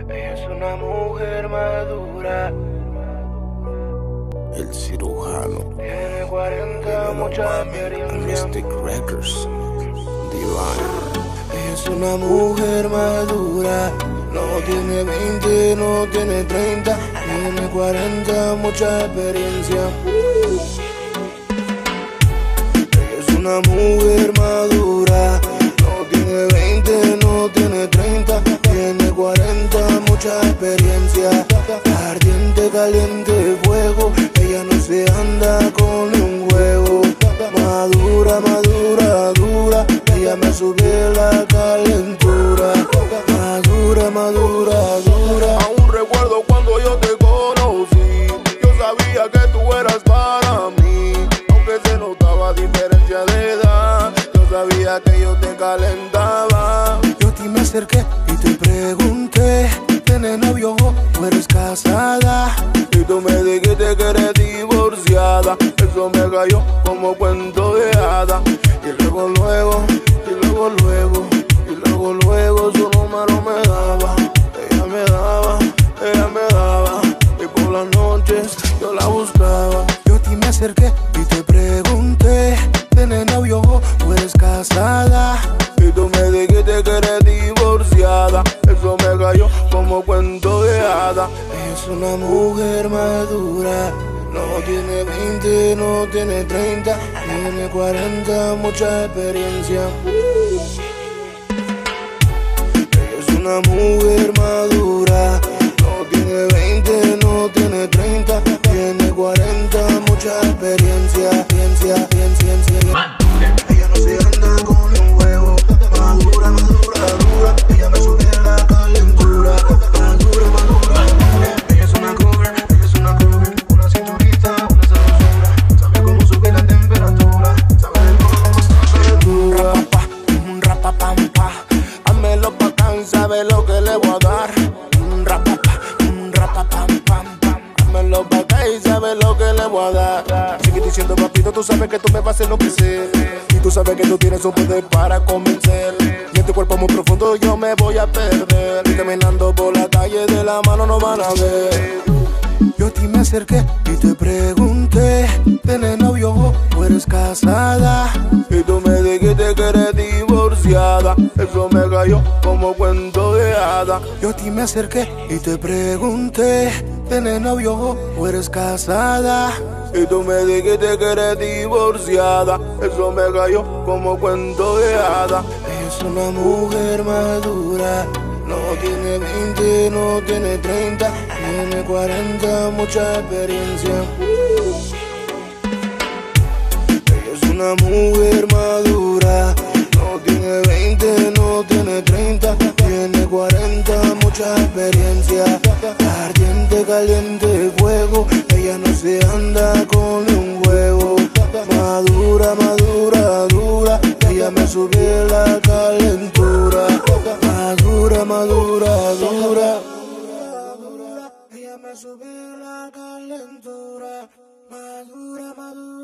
Ella es una mujer madura. El cirujano. Tiene 40, mucha experiencia. Mystic Records. Divine. Ella es una mujer madura. No tiene 20, no tiene 30. Tiene 40, mucha experiencia. Ella es una mujer madura. No tiene 20, no tiene 30. Tiene 40, mucha experiencia. Ardiente, caliente, fuego. Ella no se anda con un juego. Madura, madura, dura. Ella me sube la calentura. Madura, madura, dura. Aún recuerdo cuando yo te conocí. Yo sabía que tú eras para mí. Aunque se notaba diferencia de edad, yo sabía que yo te calentaba. Yo a ti me acerqué y te pregunté: ¿tienes novio o eres casada? Y tú me dijiste que eres divorciada. Eso me cayó como cuento de hada. Y luego, su número me daba. Ella me daba. Y por las noches yo la buscaba. Yo a ti me acerqué y te pregunté: ¿tienes novio o eres casada? Y tú me dijiste que eres divorciada. Eso me cayó como cuento de hada. Ella es una mujer madura. No tiene 20, no tiene 30. Tiene 40, mucha experiencia. Ella es una mujer madura. No tiene 20, no tiene 30. Tiene 40, mucha experiencia. Ella no se anda con un huevo. Madura, madura, dura. Ella me sube la calentura. Madura, madura, dura. Ella es una cougar, una cinturita, una sabrosura. Sabe cómo sube la temperatura. Sabe de cómo Rapapá, rapapampa. Hámelo bacán, sabe lo que le voy a dar. Rapapá, rapapam. Hámelo bacán y sabe lo que le voy a dar. Sigue diciendo papito, tú sabes que tú me vas a enloquecer. Y tú sabes que tú tienes un poder para convencer. Y en tu cuerpo muy profundo yo me voy a perder. Y caminando por la calle de la mano no van a ver. Yo a ti me acerqué y te pregunté: ¿tienes novio o eres casada? Y tú me dijiste que eres divorciada. Eso me cayó como cuento de hada. Yo a ti me acerqué y te pregunté: ¿tienes novio o eres casada? Y tú me dijiste que eres divorciada. Eso me cayó como cuento de hada. Ella es una mujer madura. No tiene 20, no tiene 30. Tiene 40, mucha experiencia. Ella es una mujer madura. No tiene 20, no tiene 30. Tiene 40, mucha experiencia. Ardiente, caliente, fuego. Ella no se anda con un juego. Madura, madura, dura. Ella me sube la calentura. Madura, madura, dura. Ella me sube la calentura. Madura, madura.